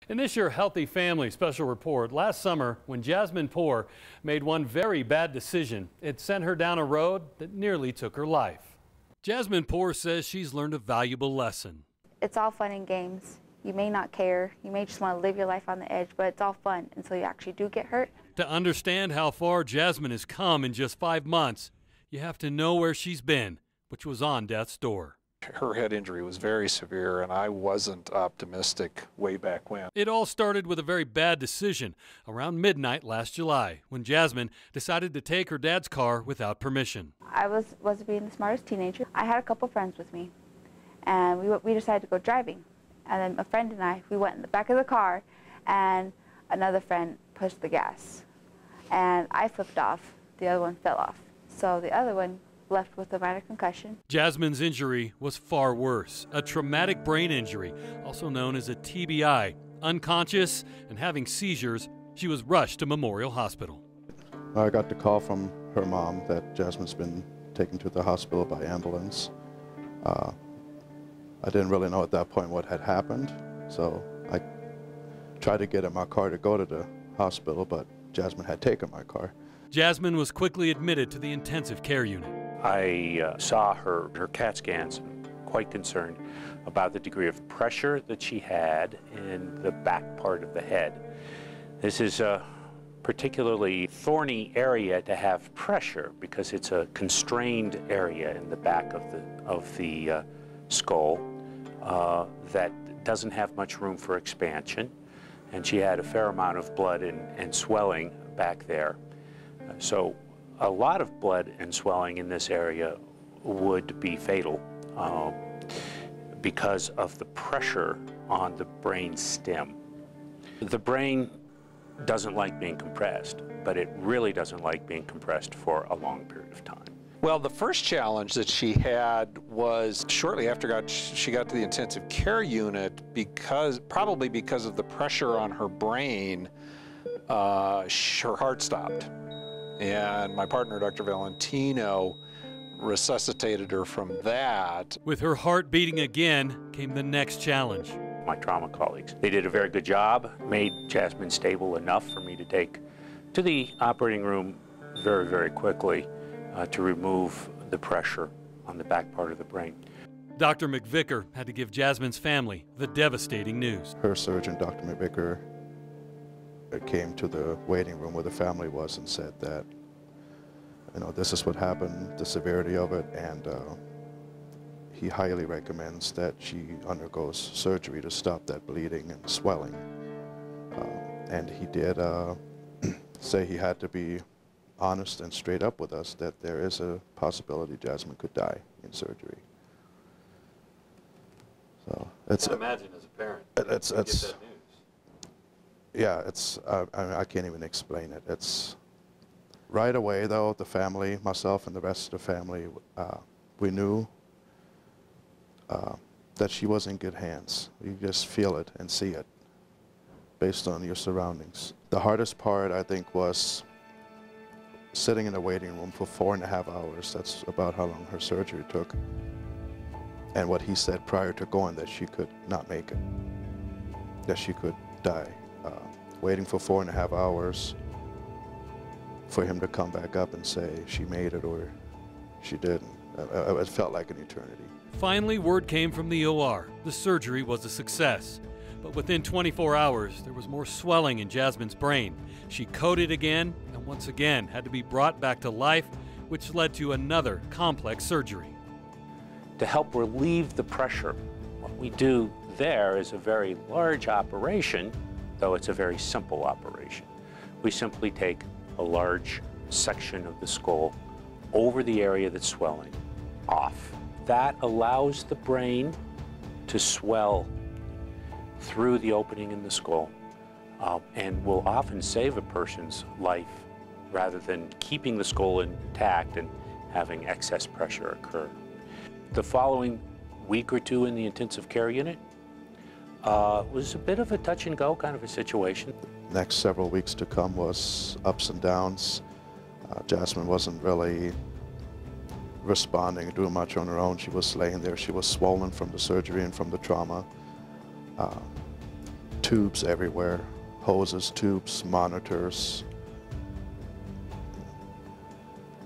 In this year Healthy Family special report, last summer when Jasmine Porr made one very bad decision, it sent her down a road that nearly took her life. Jasmine Porr says she's learned a valuable lesson. It's all fun and games. You may not care, you may just want to live your life on the edge, but it's all fun until you actually do get hurt. To understand how far Jasmine has come in just 5 months, you have to know where she's been, which was on death's door. Her head injury was very severe, and I wasn't optimistic way back when. It all started with a very bad decision around midnight last July when Jasmine decided to take her dad's car without permission. I wasn't being the smartest teenager. I had a couple friends with me, and we decided to go driving. And then a friend and I, we went in the back of the car, and another friend pushed the gas. And I flipped off, the other one fell off. So the other one left with a minor concussion. Jasmine's injury was far worse, a traumatic brain injury, also known as a TBI. Unconscious and having seizures, she was rushed to Memorial Hospital. I got the call from her mom that Jasmine's been taken to the hospital by ambulance. I didn't really know at that point what had happened, so I tried to get in my car to go to the hospital, but Jasmine had taken my car. Jasmine was quickly admitted to the intensive care unit. I saw her CAT scans, quite concerned about the degree of pressure that she had in the back part of the head. This is a particularly thorny area to have pressure because it's a constrained area in the back of the skull that doesn't have much room for expansion, and she had a fair amount of blood and swelling back there. So a lot of blood and swelling in this area would be fatal because of the pressure on the brain stem. The brain doesn't like being compressed, but it really doesn't like being compressed for a long period of time. Well, the first challenge that she had was shortly after she got to the intensive care unit, probably because of the pressure on her brain, her heart stopped. And my partner, Dr. Valentino, resuscitated her from that. With her heart beating again came the next challenge. My trauma colleagues, they did a very good job, made Jasmine stable enough for me to take to the operating room very, very quickly to remove the pressure on the back part of the brain. Dr. McVicker had to give Jasmine's family the devastating news. Her surgeon, Dr. McVicker, came to the waiting room where the family was and said that, you know, this is what happened, the severity of it, and he highly recommends that she undergoes surgery to stop that bleeding and swelling. And he did say he had to be honest and straight up with us that there is a possibility Jasmine could die in surgery. So it's. I imagine as a parent, it's get that news. Yeah, it's. I can't even explain it. It's right away though. The family, myself and the rest of the family, we knew that she was in good hands. You just feel it and see it based on your surroundings. The hardest part, I think, was sitting in the waiting room for 4.5 hours. That's about how long her surgery took. And what he said prior to going, that she could not make it, that she could die. Waiting for 4.5 hours for him to come back up and say she made it or she didn't. It felt like an eternity. Finally, word came from the OR. The surgery was a success. But within 24 hours, there was more swelling in Jasmine's brain. She coded again and once again had to be brought back to life, which led to another complex surgery. To help relieve the pressure, what we do there is a very large operation, though it's a very simple operation. We simply take a large section of the skull over the area that's swelling off. That allows the brain to swell through the opening in the skull and will often save a person's life rather than keeping the skull intact and having excess pressure occur. The following week or two in the intensive care unit was a bit of a touch and go kind of a situation. Next several weeks to come was ups and downs. Jasmine wasn't really responding, doing much on her own. She was laying there. She was swollen from the surgery and from the trauma. tubes everywhere, hoses, tubes, monitors,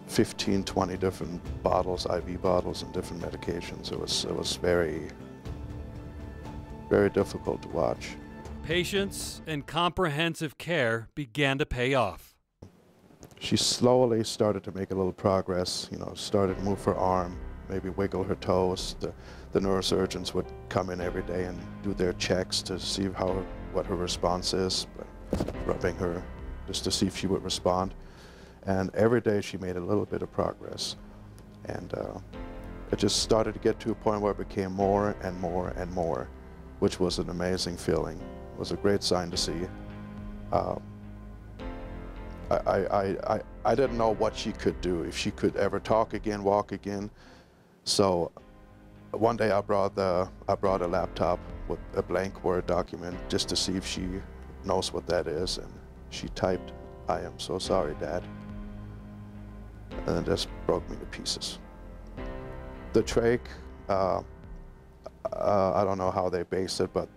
15, 20 different bottles, IV bottles, and different medications. It was very, very difficult to watch. Patience and comprehensive care began to pay off. She slowly started to make a little progress, you know, started to move her arm, maybe wiggle her toes. The neurosurgeons would come in every day and do their checks to see what her response is, rubbing her just to see if she would respond. And every day she made a little bit of progress. And it just started to get to a point where it became more and more and more, which was an amazing feeling. It was a great sign to see. I didn't know what she could do, if she could ever talk again, walk again. So one day I brought a laptop with a blank Word document just to see if she knows what that is, and she typed, "I am so sorry, Dad." And it just broke me to pieces. The trach, I don't know how they based it, but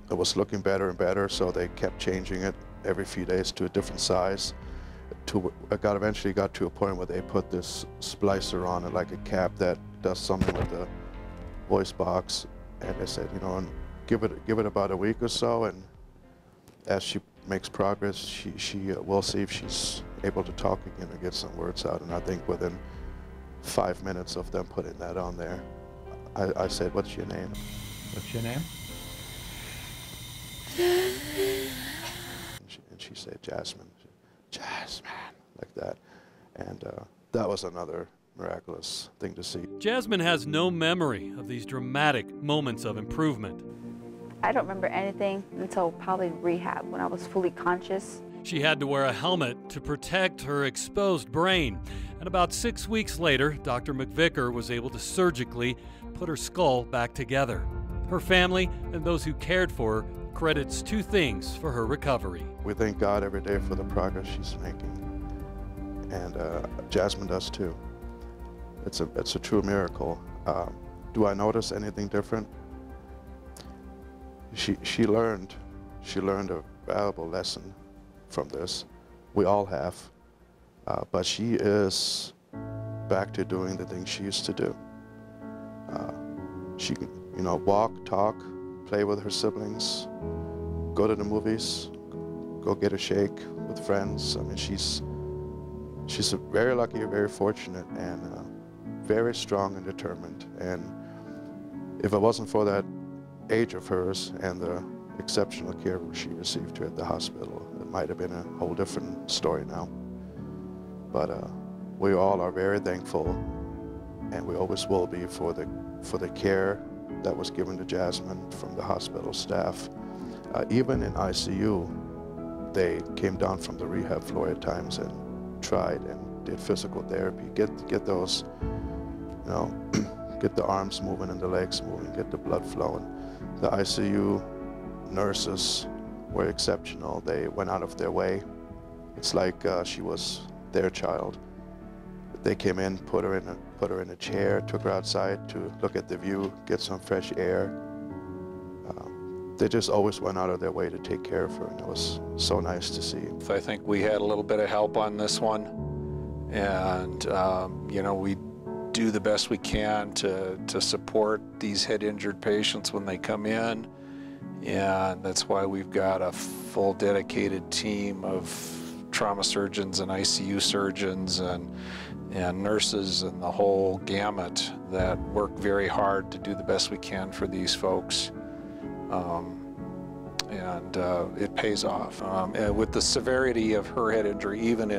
it was looking better and better, so they kept changing it every few days to a different size. It eventually got to a point where they put this splicer on it, like a cap that does something with the voice box, and they said, you know, and give it about a week or so, and as she makes progress, we'll see if she's able to talk again or get some words out. And I think within 5 minutes of them putting that on there, I said, "What's your name?" What's your name? And she said, "Jasmine." Jasmine, like that. And that was another miraculous thing to see. Jasmine has no memory of these dramatic moments of improvement. I don't remember anything until probably rehab, when I was fully conscious. She had to wear a helmet to protect her exposed brain. And about 6 weeks later, Dr. McVicker was able to surgically put her skull back together. Her family and those who cared for her credits 2 things for her recovery. We thank God every day for the progress she's making. And Jasmine does too. It's a true miracle. Do I notice anything different? She learned a valuable lesson from this. We all have. But she is back to doing the things she used to do. She can, you know, walk, talk, play with her siblings, go to the movies, go get a shake with friends. I mean, she's very lucky, very fortunate, and very strong and determined. And if it wasn't for that age of hers and the exceptional care she received here at the hospital, it might have been a whole different story now. But we all are very thankful, and we always will be, for the care that was given to Jasmine from the hospital staff. Even in ICU, they came down from the rehab floor at times and tried and did physical therapy, get those, you know, get the arms moving and the legs moving, get the blood flowing. The ICU nurses were exceptional. They went out of their way. It's like she was their child. They came in, put her in a chair, took her outside to look at the view, get some fresh air. They just always went out of their way to take care of her, and it was so nice to see. I think we had a little bit of help on this one, and you know, we do the best we can to support these head injured patients when they come in, and that's why we've got a full dedicated team of trauma surgeons and ICU surgeons and nurses and the whole gamut that work very hard to do the best we can for these folks. And it pays off. With the severity of her head injury, even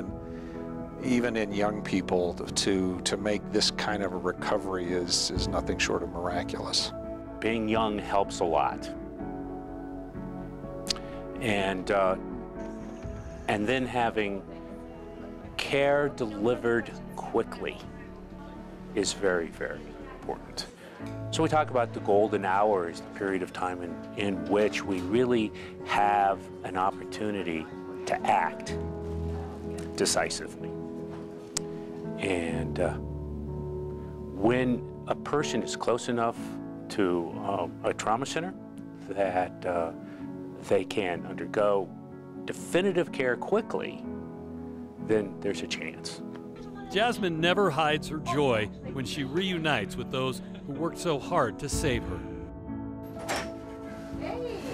in young people, to make this kind of a recovery is nothing short of miraculous. Being young helps a lot. And then having care delivered quickly is very, very important. So we talk about the golden hour as the period of time in which we really have an opportunity to act decisively. And when a person is close enough to a trauma center that they can undergo definitive care quickly, then there's a chance. Jasmine never hides her joy when she reunites with those who worked so hard to save her.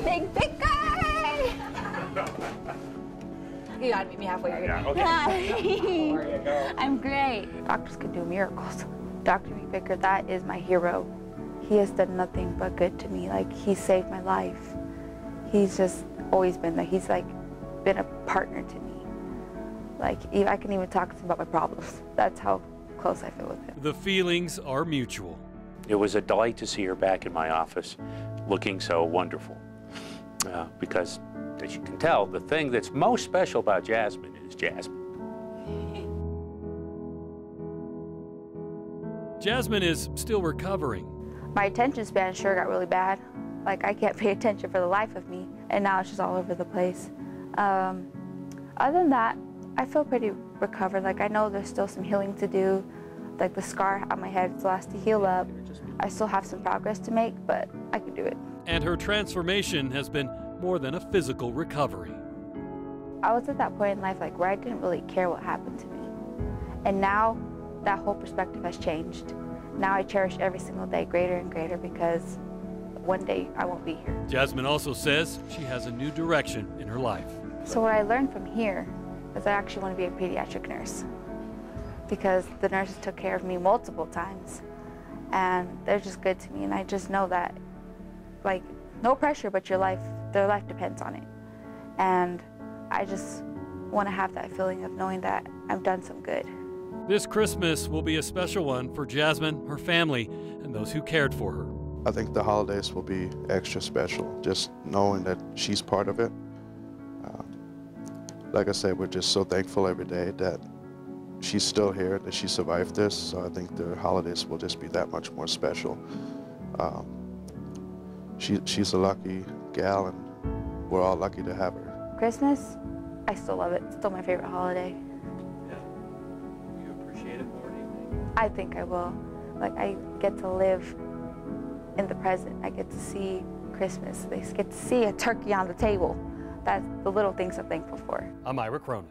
McVicker! You gotta meet me halfway here. Yeah, okay. Hi. I'm great. Doctors can do miracles. Dr. McVicker, that is my hero. He has done nothing but good to me. Like, he saved my life. He's just always been there. He's like been a partner to me. Like, I can even talk to him about my problems. That's how close I feel with him. The feelings are mutual. It was a delight to see her back in my office looking so wonderful. Because, as you can tell, the thing that's most special about Jasmine is Jasmine. Jasmine is still recovering. My attention span sure got really bad. Like, I can't pay attention for the life of me, and now it's just all over the place. Other than that, I feel pretty recovered. Like, I know there's still some healing to do. Like, the scar on my head still has to heal up. I still have some progress to make, but I can do it. And her transformation has been more than a physical recovery. I was at that point in life, like, where I didn't really care what happened to me. And now, that whole perspective has changed. Now I cherish every single day greater and greater, because one day I won't be here. Jasmine also says she has a new direction in her life. So what I learned from here is I actually want to be a pediatric nurse, because the nurses took care of me multiple times, and they're just good to me. And I just know that, like, no pressure, but their life depends on it. And I just want to have that feeling of knowing that I've done some good. This Christmas will be a special one for Jasmine, her family, and those who cared for her. I think the holidays will be extra special, just knowing that she's part of it. Like I said, we're just so thankful every day that she's still here, that she survived this. So I think the holidays will just be that much more special. She's a lucky gal, and we're all lucky to have her. Christmas, I still love it. It's still my favorite holiday. Yeah. You appreciate it more, do you think? I think I will. Like, I get to live in the present. I get to see Christmas. They get to see a turkey on the table. That's the little things I'm thankful for. I'm Ira Cronin.